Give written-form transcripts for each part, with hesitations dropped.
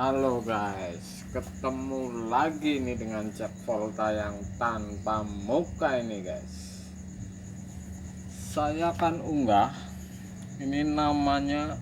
Halo guys, ketemu lagi nih dengan cek volta yang tanpa muka ini guys. Saya akan unggah, ini namanya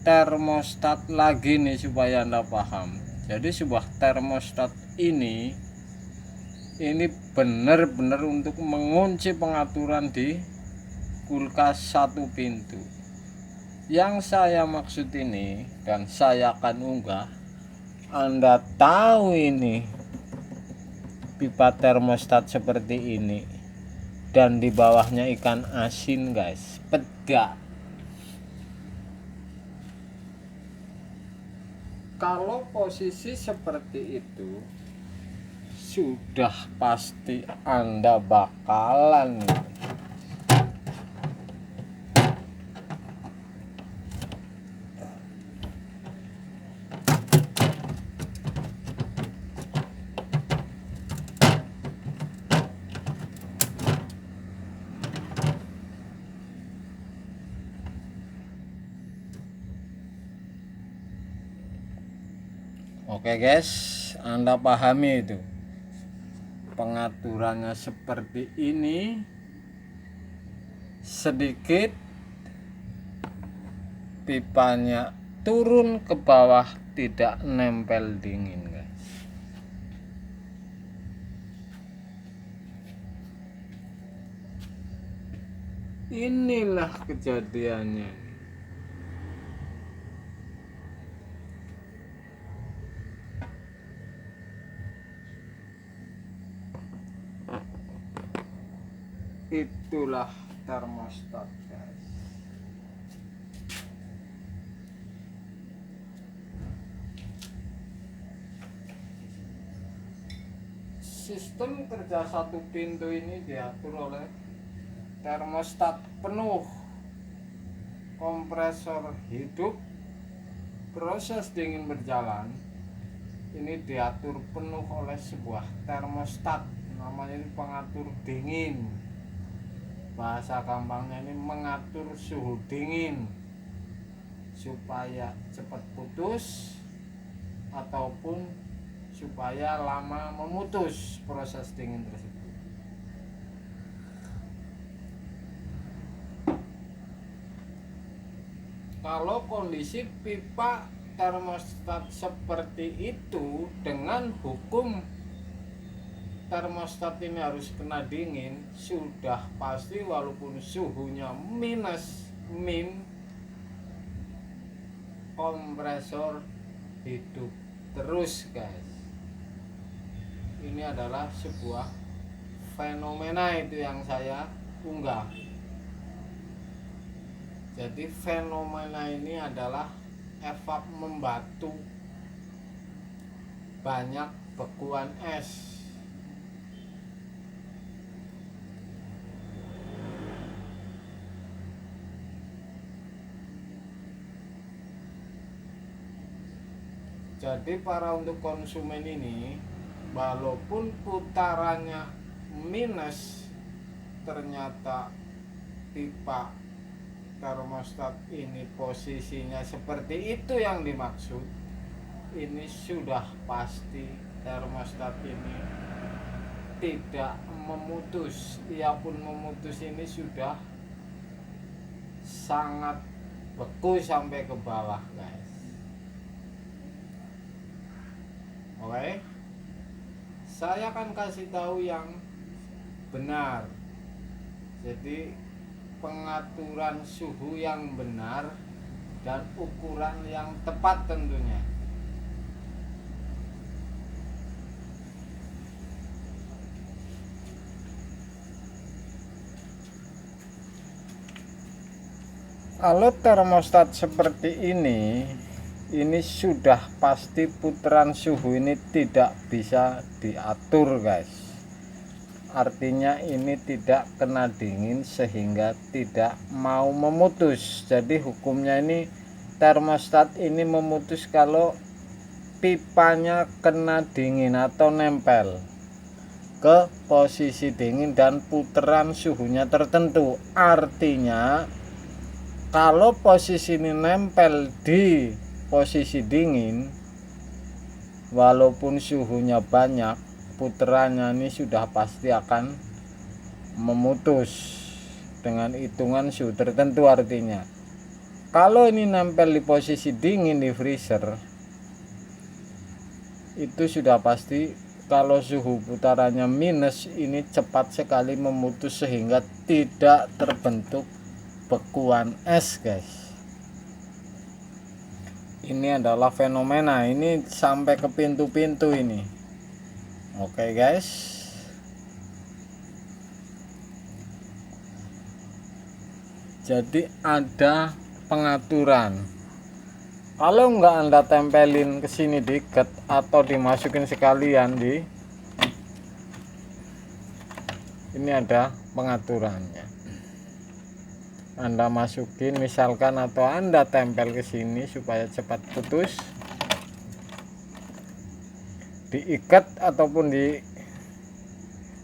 termostat lagi nih supaya Anda paham. Jadi sebuah termostat ini benar-benar untuk mengunci pengaturan di kulkas satu pintu. Yang saya maksud ini dan saya akan unggah, Anda tahu ini pipa termostat seperti ini dan di bawahnya ikan asin guys, peda. Kalau posisi seperti itu sudah pasti Anda bakalan oke guys, Anda pahami itu pengaturannya seperti ini. Sedikit pipanya turun ke bawah, tidak nempel dingin guys. Inilah kejadiannya. Itulah termostat guys. Sistem kerja satu pintu ini diatur oleh termostat penuh, kompresor hidup, proses dingin berjalan. Ini diatur penuh oleh sebuah termostat, namanya ini pengatur dingin. Bahasa gampangnya ini mengatur suhu dingin supaya cepat putus ataupun supaya lama memutus proses dingin tersebut. Kalau kondisi pipa termostat seperti itu, dengan hukum termostat ini harus kena dingin, sudah pasti walaupun suhunya min, kompresor hidup terus guys. Ini adalah sebuah fenomena itu yang saya unggah. Jadi fenomena ini adalah evap membatu, banyak bekuan es. Jadi untuk konsumen ini, walaupun putarannya minus, ternyata pipa termostat ini posisinya seperti itu yang dimaksud. Ini sudah pasti termostat ini tidak memutus. Ia pun memutus ini sudah sangat beku sampai ke bawah guys. Oke, saya akan kasih tahu yang benar. Jadi pengaturan suhu yang benar dan ukuran yang tepat tentunya. Kalau termostat seperti ini sudah pasti putaran suhu ini tidak bisa diatur guys. Artinya ini tidak kena dingin sehingga tidak mau memutus. Jadi hukumnya ini termostat ini memutus kalau pipanya kena dingin atau nempel ke posisi dingin dan putaran suhunya tertentu. Artinya kalau posisi ini nempel di posisi dingin, walaupun suhunya banyak, puterannya ini sudah pasti akan memutus dengan hitungan suhu tertentu. Artinya kalau ini nempel di posisi dingin di freezer, itu sudah pasti kalau suhu putarannya minus, ini cepat sekali memutus sehingga tidak terbentuk bekuan es, guys. Ini adalah fenomena, ini sampai ke pintu-pintu ini. Oke, guys. Jadi ada pengaturan. Kalau nggak Anda tempelin ke sini dikit atau dimasukin sekalian di ini, ada pengaturannya. Anda masukin misalkan, atau Anda tempel ke sini supaya cepat putus, diikat ataupun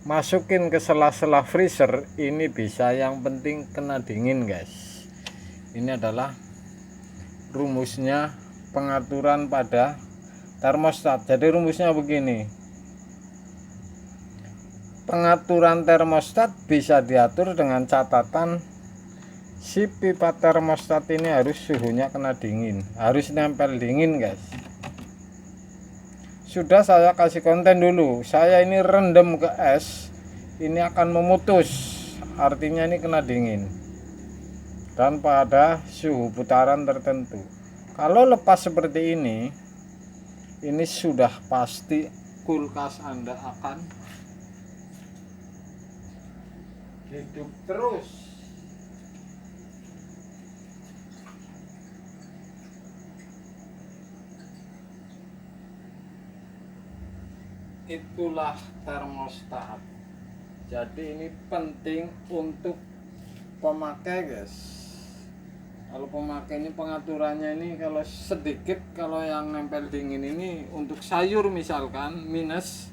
dimasukin ke sela-sela freezer, ini bisa, yang penting kena dingin, guys. Ini adalah rumusnya pengaturan pada termostat. Jadi rumusnya begini, pengaturan termostat bisa diatur dengan catatan si pipa termostat ini harus suhunya kena dingin, harus nempel dingin, guys. Sudah saya kasih konten dulu, saya ini rendam ke es, ini akan memutus, artinya ini kena dingin dan pada suhu putaran tertentu. Kalau lepas seperti ini sudah pasti kulkas Anda akan hidup terus. Itulah termostat. Jadi ini penting untuk pemakai, guys. Kalau pemakai ini pengaturannya ini kalau sedikit, kalau yang nempel dingin ini untuk sayur misalkan minus,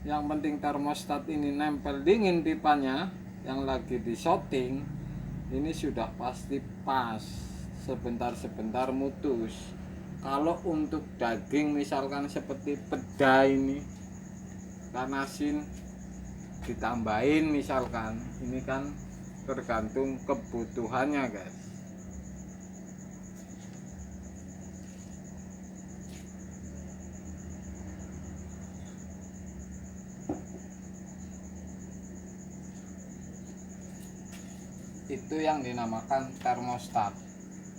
yang penting termostat ini nempel dingin pipanya yang lagi di shooting, ini sudah pasti pas, sebentar-sebentar mutus. Kalau untuk daging misalkan seperti peda ini karena asin ditambahin misalkan, ini kan tergantung kebutuhannya, guys. Itu yang dinamakan termostat.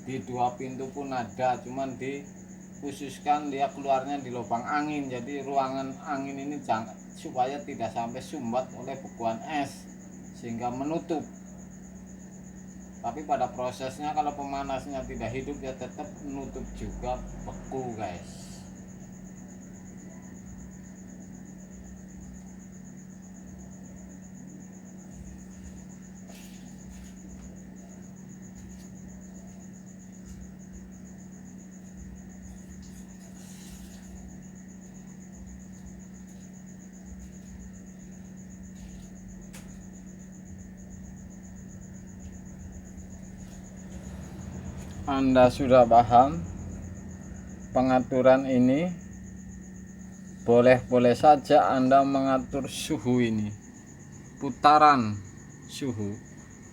Di dua pintu pun ada, cuman dikhususkan dia keluarnya di lubang angin. Jadi ruangan angin ini jangan, supaya tidak sampai sumbat oleh bekuan es sehingga menutup. Tapi pada prosesnya kalau pemanasnya tidak hidup, ya tetap menutup juga, beku, guys. Anda sudah paham pengaturan ini, boleh-boleh saja Anda mengatur suhu ini, putaran suhu,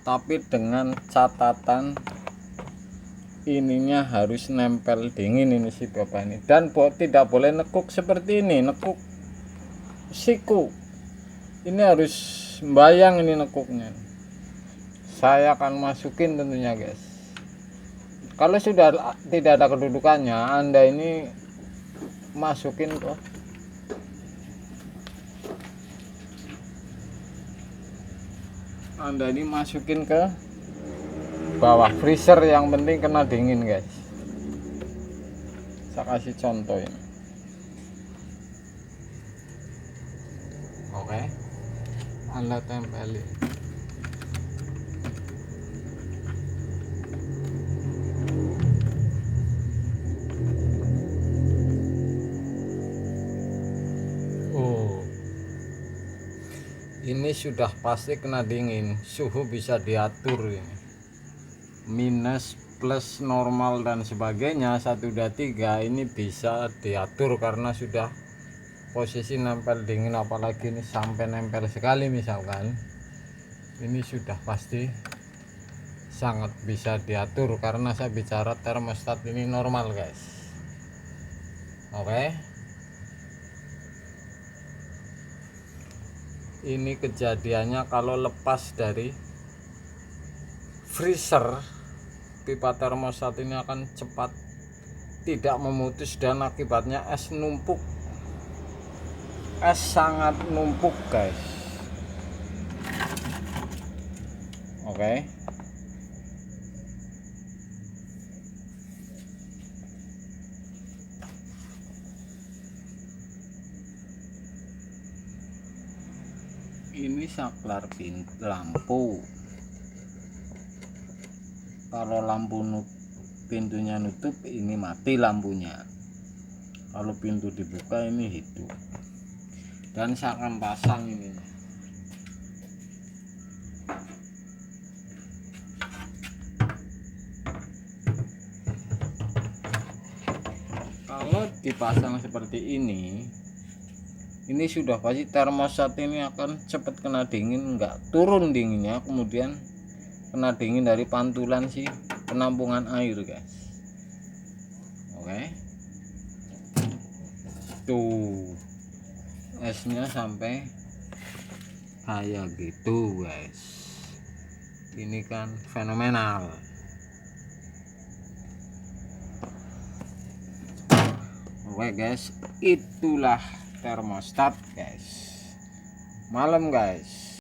tapi dengan catatan ininya harus nempel dingin ini si bapak ini, dan tidak boleh nekuk seperti ini, nekuk siku. Ini harus bayang ini nekuknya. Saya akan masukin tentunya, guys. Kalau sudah tidak ada kedudukannya, Anda ini masukin kok. Anda ini masukin ke bawah freezer, yang penting kena dingin, guys. Saya kasih contoh ini. Oke. Anda tempelin. Ini sudah pasti kena dingin, suhu bisa diatur ini. Minus plus, normal dan sebagainya 1 2 3 ini bisa diatur karena sudah posisi nempel dingin, apalagi ini sampai nempel sekali misalkan, ini sudah pasti sangat bisa diatur karena saya bicara termostat ini normal guys. Oke, ini kejadiannya kalau lepas dari freezer, pipa termostat ini akan cepat tidak memutus dan akibatnya es numpuk, es sangat numpuk guys. Oke, ini saklar lampu. Kalau pintunya nutup, ini mati lampunya. Kalau pintu dibuka, ini hidup. Dan saya akan pasang ini. Kalau dipasang seperti ini sudah pasti termostat ini akan cepat kena dingin, enggak turun dinginnya, kemudian kena dingin dari pantulan si penampungan air guys. Oke, tuh esnya sampai kayak gitu guys. Ini kan fenomenal. Oke guys, itulah termostat guys. Malam guys.